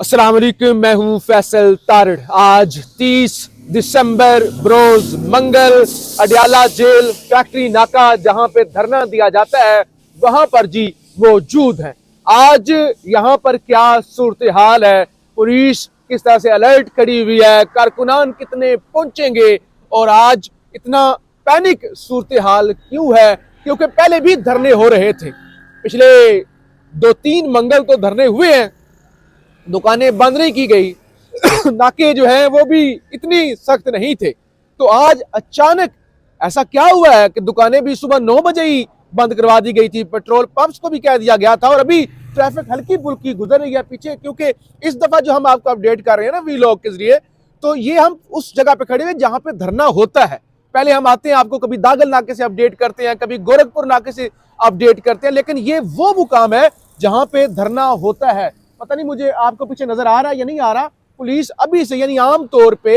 अस्सलाम वालेकुम, मैं हूं फैसल तारड़। आज 30 दिसंबर बरोज मंगल अडियाला जेल फैक्ट्री नाका जहां पे धरना दिया जाता है वहां पर जी मौजूद है। आज यहां पर क्या सूरत हाल है, पुलिस किस तरह से अलर्ट खड़ी हुई है, कारकुनान कितने पहुंचेंगे और आज इतना पैनिक सूरत हाल क्यों है? क्योंकि पहले भी धरने हो रहे थे, पिछले 2-3 मंगल तो धरने हुए हैं, दुकानें बंद नहीं की गई नाके जो है वो भी इतनी सख्त नहीं थे। तो आज अचानक ऐसा क्या हुआ है कि दुकानें भी सुबह 9 बजे ही बंद करवा दी गई थी, पेट्रोल पंप्स को भी कह दिया गया था और अभी ट्रैफिक हल्की फुल्की गुजर रही है पीछे। क्योंकि इस दफा जो हम आपको अपडेट कर रहे हैं ना वीलॉग के जरिए, तो ये हम उस जगह पे खड़े हुए जहां पे धरना होता है। पहले हम आते हैं, आपको कभी दागल नाके से अपडेट करते हैं, कभी गोरखपुर नाके से अपडेट करते हैं, लेकिन ये वो मुकाम है जहां पे धरना होता है। पता नहीं मुझे आपको पीछे नजर आ रहा है या नहीं आ रहा, पुलिस अभी से, यानी आम तौर पे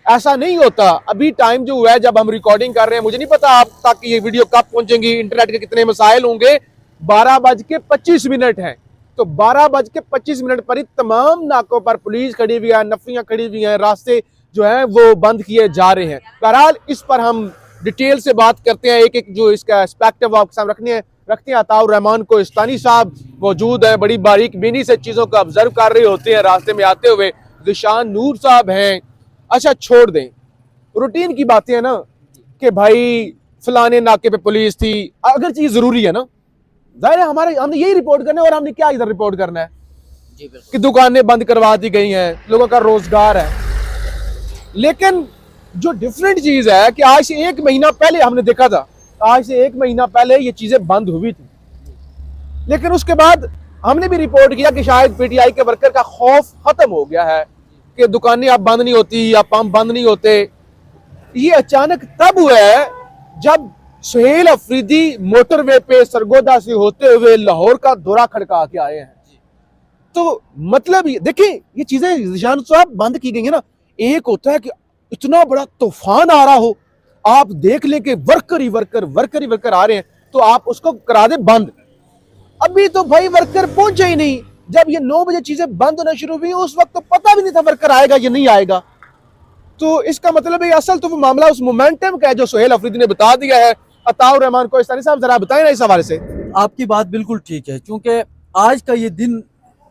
ऐसा नहीं होता। अभी टाइम जो हुआ है जब हम रिकॉर्डिंग कर रहे हैं, मुझे नहीं पता आप तक ये वीडियो कब पहुंचेंगी, इंटरनेट के कितने मसाइल होंगे। 12:25 है, तो 12:25 पर ही तमाम नाकों पर पुलिस खड़ी हुई है, नफियां खड़ी हुई हैं, रास्ते जो है वो बंद किए जा रहे हैं। बहरहाल इस पर हम डिटेल से बात करते हैं, एक एक जो इसका एस्पेक्टिव आपके सामने रखते हैं। अताउर रहमान कोहिस्तानी साहब मौजूद हैं, बड़ी बारीक बीनी से चीजों को ऑब्जर्व कर रहे होते हैं रास्ते में आते हुए। ज़िशान नूर साहब हैं। अच्छा छोड़ दें, रूटीन की बातें हैं ना कि भाई फलाने नाके पे पुलिस थी, अगर चीज जरूरी है ना, जाहिर है हमने यही रिपोर्ट करना है। और हमने क्या इधर रिपोर्ट करना है कि दुकानें बंद करवा दी गई हैं, लोगों का रोजगार है। लेकिन जो डिफरेंट चीज है कि आज से 1 महीना पहले हमने देखा था, आज से 1 महीना पहले ये चीजें बंद हुई थी, लेकिन उसके बाद हमने भी रिपोर्ट किया कि शायद पीटीआई के वर्कर का खौफ खत्म हो गया है कि दुकानें अब बंद नहीं होती या पंप बंद नहीं होते। ये अचानक तब हुआ है जब सुहेल अफरीदी मोटरवे पे सरगोदा से होते हुए लाहौर का दौरा खड़का के आए हैं। तो मतलब देखिए, ये चीजें ज़िशान साहब बंद की गई है ना। एक होता है कि इतना बड़ा तूफान आ रहा हो, आप देख लें कि वर्कर ही वर्कर आ रहे हैं, तो आप उसको करा दें बंद। अभी तो भाई वर्कर पहुंचे ही नहीं। जब ये 9 बजे चीजें बंद होना शुरू हुई, उस वक्त तो पता भी नहीं था वर्कर आएगा या नहीं आएगा। तो इसका मतलब है असल तो वो मामला उस मोमेंटम का है जो सुहेल अफरीदी ने बता दिया है। अताउर रहमान कोहिस्तानी साहब जरा बताएं ना इस हवाले से। आपकी बात बिल्कुल ठीक है, क्योंकि आज का ये दिन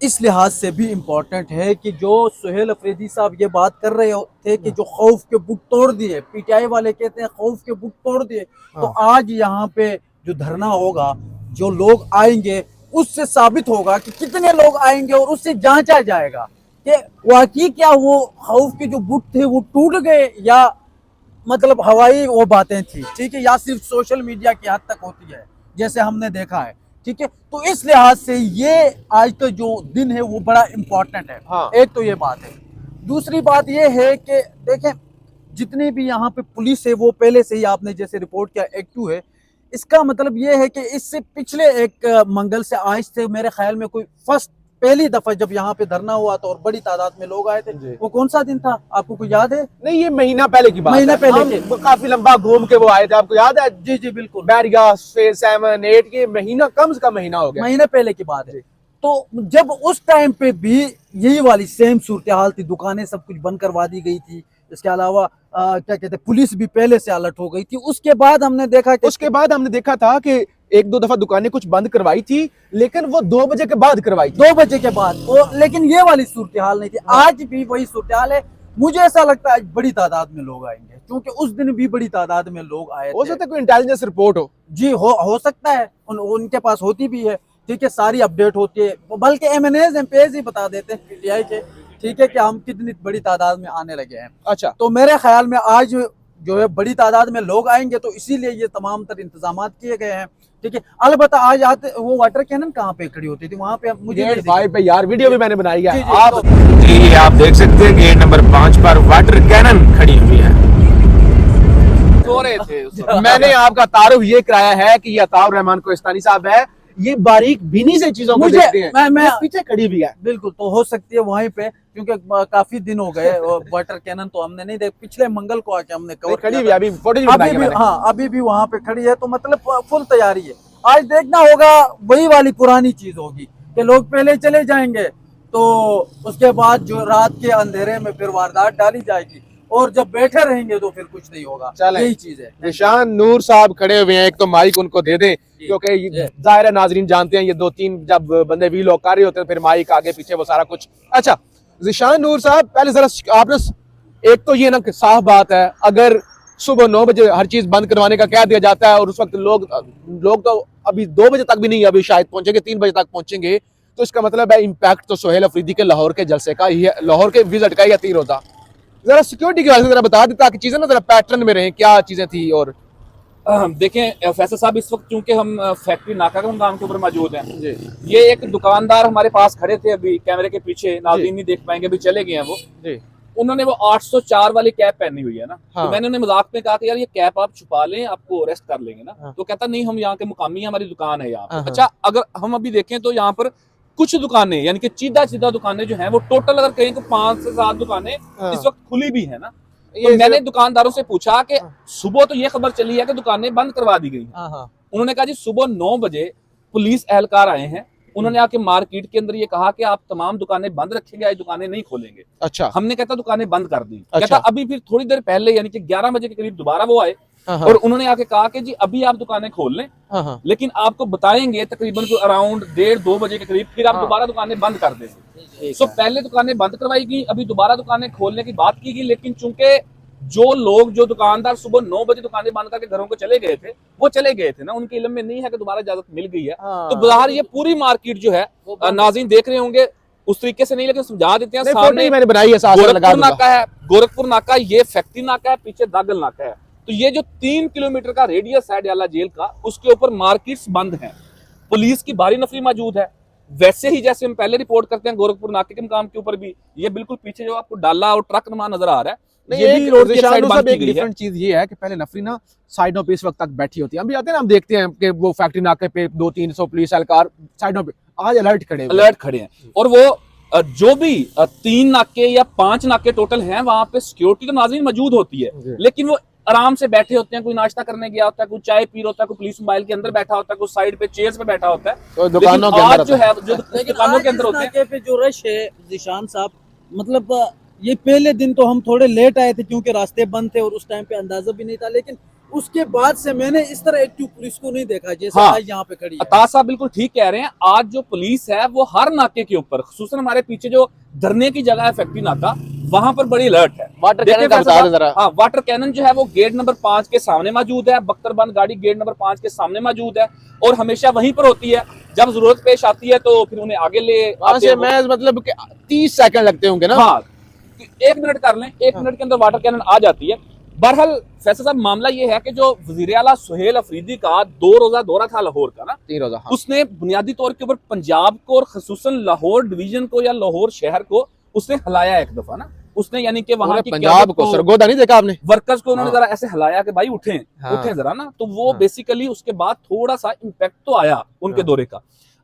इस लिहाज से भी इम्पोर्टेंट है कि जो सुहेल अफरीदी साहब ये बात कर रहे थे कि जो खौफ के बुत तोड़ दिए, पीटीआई वाले कहते हैं खौफ के बुत तोड़ दिए, तो आज यहाँ पे जो धरना होगा, जो लोग आएंगे, उससे साबित होगा कि कितने लोग आएंगे और उससे जांचा जाएगा कि वाकई क्या वो खौफ के जो बुत थे वो टूट गए या मतलब हवाई वो बातें थी, ठीक है, या सिर्फ सोशल मीडिया की हद तक होती है जैसे हमने देखा है, ठीक है। तो इस लिहाज से ये आज का जो दिन है वो बड़ा इम्पोर्टेंट है। हाँ। एक तो ये बात है। दूसरी बात ये है कि देखें, जितनी भी यहाँ पे पुलिस है वो पहले से ही आपने जैसे रिपोर्ट किया एक्टिव है। इसका मतलब ये है कि इससे पिछले एक मंगल से आज से मेरे ख्याल में कोई पहली दफा जब यहाँ पे धरना हुआ था और बड़ी तादाद में लोग आए थे, वो कौन सा दिन था आपको कोई याद है? नहीं, ये महीना पहले की बात है। महीना पहले वो काफी लंबा घूम के वो आए थे, आपको याद है? जी जी बिल्कुल, बैरिया 7-8 ये महीना कम से कम महीना हो गया, महीने पहले की बात है। तो जब उस टाइम पे भी यही वाली सेम सूरत हाल थी, दुकानें सब कुछ बंद करवा दी गई थी, इसके अलावा क्या कहते हैं पुलिस भी पहले से अलर्ट हो गई थी। उसके बाद हमने देखा था कि 1-2 दफा दुकानें कुछ बंद करवाई थी, लेकिन वो 2 बजे के बाद करवाई थी, 2 बजे के बाद। लेकिन ये वाली सूरत हाल नहीं थी। आज भी वही सूरत हाल है। मुझे ऐसा लगता है आज बड़ी तादाद में लोग आएंगे, क्योंकि उस दिन भी बड़ी तादाद में लोग आए हो सकता है कोई इंटेलिजेंस रिपोर्ट हो। जी हो सकता है, उनके पास होती भी है, ठीक है, सारी अपडेट होती है, बल्कि MNAs ही बता देते हैं पीटीआई के, ठीक है, कि हम कितनी बड़ी तादाद में आने लगे हैं। अच्छा, तो मेरे ख्याल में आज जो है बड़ी तादाद में लोग आएंगे, तो इसीलिए ये तमाम तर इंतजाम किए गए हैं, ठीक है। अलबत्ता आज आते वो वाटर कैनन कहाँ पे खड़ी होती थी, वहाँ पे मुझे गेट 5 पे यार वीडियो भी मैंने बनाई है। जी आप देख सकते हैं गेट नंबर 5 पर वाटर कैनन खड़ी हुई है। सो रहे थे मैंने आपका तारुफ ये कराया है कि ये अताउर रहमान कोहिस्तानी साहब है, ये बारीक बीनी से चीजों को देखते हैं। मैं पीछे खड़ी भी है, बिल्कुल, तो हो सकती है वहीं पे, क्योंकि काफी दिन हो गए वाटर कैनन तो हमने नहीं देखा। पिछले मंगल को आके हमने कवर खड़ी भी, अभी फुटेज अभी भी वहाँ पे खड़ी है, तो मतलब फुल तैयारी है। आज देखना होगा वही वाली पुरानी चीज होगी कि लोग पहले चले जाएंगे, तो उसके बाद जो रात के अंधेरे में फिर वारदात डाली जाएगी, और जब बैठे रहेंगे तो फिर कुछ नहीं होगा। चलें। यही चीज है। निशान नूर साहब खड़े हुए हैं, एक तो माइक उनको दे दें, क्योंकि जाहिर है नाजरीन जानते हैं ये 2-3 जब बंदे वी लोग कर रहे होते हैं फिर माइक आगे पीछे वो सारा कुछ। अच्छा निशान नूर साहब, पहले जरा आपने एक तो ये ना कि साफ बात है, अगर सुबह 9 बजे हर चीज बंद करवाने का कह दिया जाता है और उस वक्त लोग तो अभी 2 बजे तक भी नहीं, अभी शायद पहुंचेंगे 3 बजे तक पहुंचेंगे, तो इसका मतलब है इम्पैक्ट तो सोहेल अफरीदी के लाहौर के जलसे का ही है, लाहौर के विजिट का या 3 रोजा। जरा सिक्योरिटी के बारे में जरा बता देता ताकि चीजें ना जरा पैटर्न में रहें, क्या चीजें थी। और देखें फैसल साहब, इस वक्त चूंकि हम फैक्ट्री नाका के मुकाम के ऊपर मौजूद हैं, जी ये एक दुकानदार हमारे पास खड़े थे अभी कैमरे के पीछे, नाज़रीन नहीं देख पाएंगे, अभी चले गए हैं वो। जी उन्होंने वो 804 वाली कैप पहनी हुई है ना, हाँ। तो मैंने उन्हें मजाक में कहा कि यार ये कैप आप छुपा लें, आपको अरेस्ट कर लेंगे ना। हाँ। तो कहता नहीं, हम यहाँ के मुकामी हैं, हमारी दुकान है यहाँ हाँ। पे। अच्छा, अगर हम अभी देखें तो यहाँ पर कुछ दुकानें यानी कि सीधा दुकानें जो हैं वो टोटल अगर कहें तो 5 से 7 दुकानें हाँ। इस वक्त खुली भी है ना। तो ये मैंने दुकानदारों से पूछा कि हाँ। सुबह तो ये खबर चली है कि दुकानें बंद करवा दी गई हैं। हाँ हाँ उन्होंने कहा जी सुबह 9 बजे पुलिस एहलकार आए हैं, उन्होंने आके मार्केट के अंदर ये कहा कि आप तमाम दुकानें बंद रखेंगे, आज दुकानें नहीं खोलेंगे। अच्छा हमने कहता दुकानें बंद कर दी। अच्छा। कहता अभी फिर थोड़ी देर पहले यानी कि 11 बजे के करीब दोबारा वो आए हाँ और उन्होंने आके कहा कि जी अभी आप दुकानें खोल लें, हाँ हाँ लेकिन आपको बताएंगे तकरीबन अराउंड 1:30-2 बजे के करीब, फिर आप हाँ। दोबारा दुकानें बंद कर देंगे। सो पहले दुकानें बंद करवाई गई, अभी दोबारा दुकानें खोलने की बात की गई, लेकिन चूंकि जो दुकानदार सुबह 9 बजे दुकानें बंद करके घरों को चले गए थे, वो चले गए थे ना, उनके इल्म में नहीं है कि दोबारा इजाजत मिल गई है। हाँ। तो बाहर ये पूरी मार्केट जो है नाज़रीन देख रहे होंगे, उस तरीके से नहीं, लेकिन समझा देते हैं। नहीं, सामने फोटो ही मैंने बनाई है, साथ में लगा गोरखपुर दूंगा। नाका है, गोरखपुर नाका, ये फैक्ट्री नाका है, पीछे दागल नाका है। तो ये जो 3 किलोमीटर का रेडियस है अडयाला जेल का, उसके ऊपर मार्केट्स बंद हैं, पुलिस की भारी नफरी मौजूद है। वैसे ही जैसे हम पहले रिपोर्ट करते हैं गोरखपुर नाके के मुकाम के ऊपर भी, ये बिल्कुल पीछे जो आपको डाला और ट्रक नमा नजर आ रहा है, नहीं, ये भी रोड की साइड बंद की एक गई है। डिफरेंट चीज ये है कि पहले नफरी ना साइडों पे इस वक्त तक बैठी होती है, अभी आते हैं ना हम देखते हैं कि वो फैक्ट्री नाके पे 200-300 पुलिस एहलकार साइडों पे आज अलर्ट खड़े हुए हैं। अलर्ट खड़े हैं। और वो जो भी 3 नाके या 5 नाके टोटल हैं, वहां पे सिक्योरिटी तो नाज़रीन मौजूद होती है, जी। लेकिन वो आराम से बैठे होते हैं, कोई नाश्ता करने गया होता है, कोई चाय पी रहा होता है, कोई पुलिस मोबाइल के अंदर बैठा होता है, कोई साइड पे चेयर्स पे बैठा होता है। तो दुकानों के लेकिन अंदर आज जो होता है जो लेकिन दुकानों आज के अंदर इस होते हैं। नाके पे जो रश है जिशान साहब, मतलब ये पहले दिन तो हम थोड़े लेट आए थे क्योंकि रास्ते बंद थे और उस टाइम पे अंदाजा भी नहीं था, लेकिन उसके बाद से मैंने इस तरह एक्टिव पुलिस को नहीं देखा जैसे हाँ। आज यहाँ पे खड़ी है। अताज साहब बिल्कुल ठीक कह रहे हैं, आज जो पुलिस है वो हर नाके के ऊपर, खुसूसन हमारे पीछे जो धरने की जगह है फैक्ट्री नाका, वहां पर बड़ी अलर्ट है। वाटर देखिए कैनन का फैसल बता साहब, दे जरा। हाँ, वाटर कैनन जो है वो गेट नंबर 5 के सामने मौजूद है, बख्तरबंद गाड़ी गेट नंबर 5 के सामने मौजूद है और हमेशा वहीं पर होती है। जब जरूरत पेश आती है तो फिर उन्हें आगे ले वहां आते से हैं वो। मैं मतलब कि 30 सेकंड लगते होंगे ना। हाँ, 1 मिनट कर लें, 1 मिनट के अंदर वाटर कैनन आ जाती है। बहरहाल फैसल साहब, मामला ये है कि जो वजीर आला सुहेल अफरीदी का 2 रोजा दौरा था लाहौर का ना, 3 रोजा हाँ। उसने बुनियादी तौर के ऊपर पंजाब को और खसूसन लाहौर डिवीजन को या लाहौर शहर को उसने हिलाया एक दफा ना, उसने यानी कि वहां की पंजाब को सरगोदा नहीं देखा आपने? वर्कर्स को उन्होंने हाँ। जरा ऐसे हिलाया कि भाई उठें, हाँ। उठें जरा ना, तो वो हाँ। बेसिकली उसके बाद थोड़ा सा इम्पैक्ट तो आया उनके हाँ। दौरे का।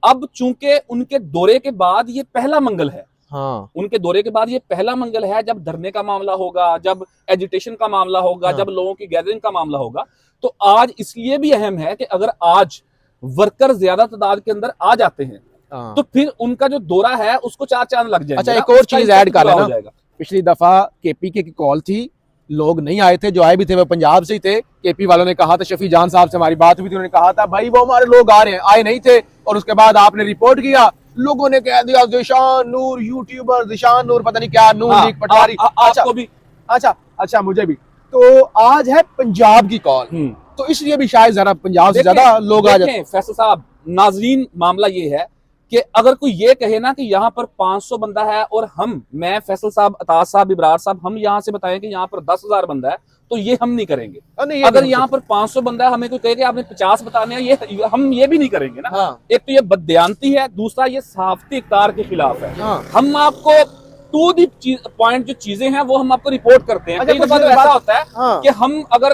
अब चूंकि उनके दौरे के बाद ये पहला मंगल है, हाँ उनके दौरे के बाद ये पहला मंगल है, जब धरने का मामला होगा, जब एजिटेशन का मामला होगा, हाँ। जब लोगों की गैदरिंग का मामला होगा, तो आज इसलिए भी अहम है कि अगर आज वर्कर ज्यादा तादाद के अंदर आ जाते हैं हाँ। तो फिर उनका जो दौरा है उसको 4 चांद लग जाएंगे। अच्छा, ना, एक और उसका चीज इफेक्ट ऐड कर पूरा हो लेना। जाएगा। पिछली दफा केपीके की कॉल थी, लोग नहीं आए थे, जो आए भी थे वो पंजाब से ही थे। केपी वालों ने कहा था, शफी जान साहब से हमारी बात हुई थी, उन्होंने कहा था भाई वो हमारे लोग आ रहे हैं, आए नहीं थे। और उसके बाद आपने रिपोर्ट किया, लोगों ने कह दिया जिशान नूर यूट्यूबर, जिशान नूर पता नहीं क्या, नूर हाँ, लीग पटारी। अच्छा आपको भी अच्छा मुझे भी। तो आज है पंजाब की कॉल, तो इसलिए भी शायद जरा पंजाब से ज्यादा लोग आ जाते हैं। फैसल साहब, नाजरीन, मामला ये है कि अगर कोई ये कहे ना कि यहाँ पर 500 बंदा है और मैं फैसल साहब, अताज साहब, इब्रार साहब, हम यहाँ से बताएं कि यहाँ पर 10,000 बंदा है, तो ये हम नहीं करेंगे। नहीं, अगर यहाँ पर 500 बंदा है, हमें कोई कहे कि आपने 50 बताने हैं, ये हम ये भी नहीं करेंगे ना। हाँ। एक तो ये बददयांती है, दूसरा ये सहाफती इख्तियार के खिलाफ है। हाँ। हम आपको टू दी पॉइंट जो चीजें हैं वो हम आपको रिपोर्ट करते हैं। अच्छा, कई दफा तो कुछ ऐसा बात- होता है हाँ। कि हम अगर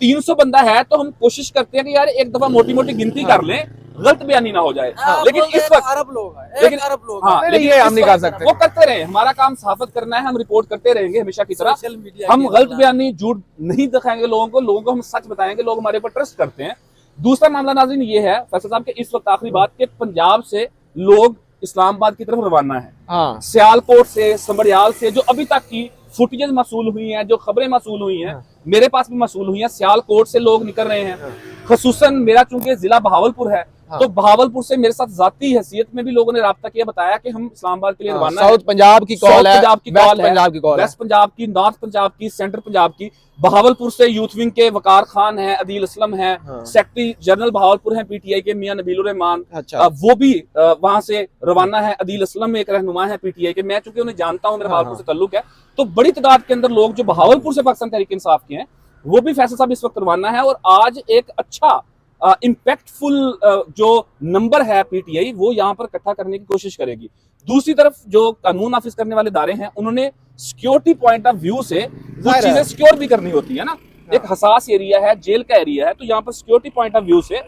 300 बंदा है तो हम कोशिश करते हैं कि यार एक दफा मोटी मोटी गिनती कर लें, गलत बयानी ना हो जाए। लेकिन इस वक्त अरब लोग हैं, लेकिन- एक अरब लोग हाँ, हैं। नहीं, लेकिन ये हम इस नहीं कर वक्त सकते। वो करते रहे, हमारा काम साफत करना है, हम रिपोर्ट करते रहेंगे हमेशा की तरह। सोशल मीडिया हम की गलत तरह। बयानी, झूठ नहीं दिखाएंगे लोगों को हम सच बताएंगे, लोग हमारे ऊपर ट्रस्ट करते हैं। दूसरा मामला नाज़रीन ये है फैसल साहब के, इस वक्त आखिरी बात, कि पंजाब से लोग इस्लामाबाद की तरफ रवाना है। हाँ सियालकोट से, समरियाल से जो अभी तक की फुटेजेस मसूल हुई हैं, जो खबरें मसूल हुई हैं, मेरे पास भी मसूल हुई हैं, सियालकोट से लोग निकल रहे हैं। खसूसन मेरा चूंकि जिला बहावलपुर है, तो बहावलपुर से मेरे साथ जाती हैसियत में भी लोगों ने राब्ता किया, बताया कि हम इस्लामाबाद के लिए रवाना है। साउथ पंजाब की कॉल है, पंजाब की कॉल है, पंजाब की कॉल है, वेस्ट पंजाब की, नॉर्थ पंजाब की, सेंट्रल पंजाब की। बहावलपुर से यूथ विंग के वकार खान है, अदील असलम है, सेक्रेटरी जनरल बहावलपुर है पीटीआई के मियां नबीलुर रहमान, अच्छा। वो भी वहां से रवाना है। अदील असलम एक रहनुमा है पीटीआई के, मैं चूंकि उन्हें जानता हूं, मेरा बहावलपुर से ताल्लुक है, तो बड़ी तादाद के अंदर लोग जो बहावलपुर से पाकिस्तान तहरीक इंसाफ के हैं वो भी फैसल साहब इस वक्त रवाना है। और आज एक अच्छा इम्पैक्टफुल जो नंबर है पीटीआई वो यहाँ पर इकट्ठा करने की कोशिश करेगी। दूसरी तरफ जो कानून नाफिज करने वाले इदारे हैं उन्होंने सिक्योरिटी पॉइंट ऑफ व्यू से वो चीजें सिक्योर भी करनी होती है ना। एक हसास एरिया है, जेल का एरिया है, तो यहाँ पर सिक्योरिटी पॉइंट ऑफ व्यू से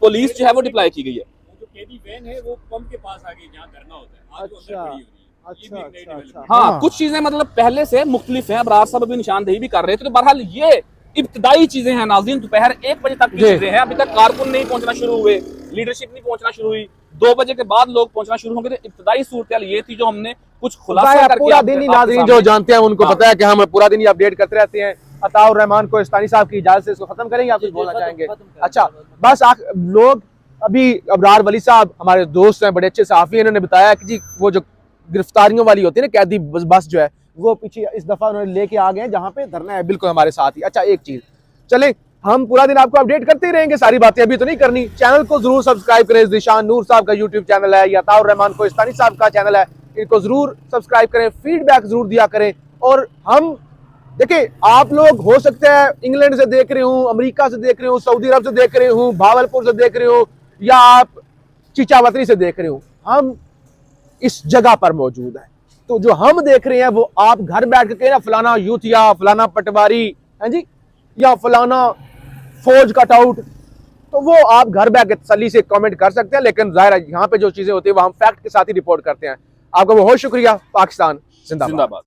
पुलिस जो है वो डिप्लॉय की गई है। जो केडी वैन है वो पंप के पास आ गई जहाँ धरना होता है, आज वो अंदर खड़ी हो रही है। अच्छा अच्छा अच्छा। हाँ, कुछ चीजें मतलब पहले से मुख्तलिफ हैं। अबरार साहब अभी निशानदेही भी कर रहे थे, तो बहरहाल ये इब्तदाई चीजें हैं नाज़रीन। दोपहर 1 बजे तक की चीजें हैं, अभी तक कारकुन नहीं पहुंचना शुरू हुए, लीडरशिप नहीं पहुंचना शुरू हुई, 2 बजे के बाद लोग पहुंचना शुरू होंगे। तो इब्तदाई सूरत ये थी जो हमने कुछ खुलासा करके पूरा दिन ही नाज़रीन जो जानते हैं उनको पता है कि हम पूरा दिन ही अपडेट करते रहते हैं। अताउर रहमान कोहिस्तानी साहब की इजाजत से इसको खत्म करेंगे, आप कुछ बोलना चाहेंगे? अच्छा, बस लोग अभी अबरार वली साहब हमारे दोस्त हैं, बड़े अच्छे सहाफी हैं, इन्होंने बताया कि जी वो जो गिरफ्तारियों वाली होती है ना कैदी बस जो है वो पीछे इस दफा उन्होंने लेके आ गए हैं जहां पे धरना है, बिल्कुल हमारे साथ ही। अच्छा, एक चीज चले, हम पूरा दिन आपको अपडेट करते ही रहेंगे, सारी बातें अभी तो नहीं करनी। चैनल को जरूर सब्सक्राइब करें, ज़ीशान नूर साहब का यूट्यूब चैनल है, या अताउर रहमान कोहिस्तानी साहब का चैनल है, इनको जरूर सब्सक्राइब करें, फीडबैक जरूर दिया करें। और हम देखिए, आप लोग हो सकते हैं इंग्लैंड से देख रहे हूँ, अमेरिका से देख रहे हूँ, सऊदी अरब से देख रहे हूँ, भावलपुर से देख रहे हो, या आप चिचावतरी से देख रहे हो, हम इस जगह पर मौजूद है। तो जो हम देख रहे हैं वो आप घर बैठ के ना फलाना यूथ या फलाना पटवारी है जी, या फलाना फौज कटआउट, तो वो आप घर बैठ के तसल्ली से कमेंट कर सकते हैं। लेकिन जाहिर है यहाँ पे जो चीजें होती है वो हम फैक्ट के साथ ही रिपोर्ट करते हैं। आपका बहुत शुक्रिया। पाकिस्तान जिंदाबाद।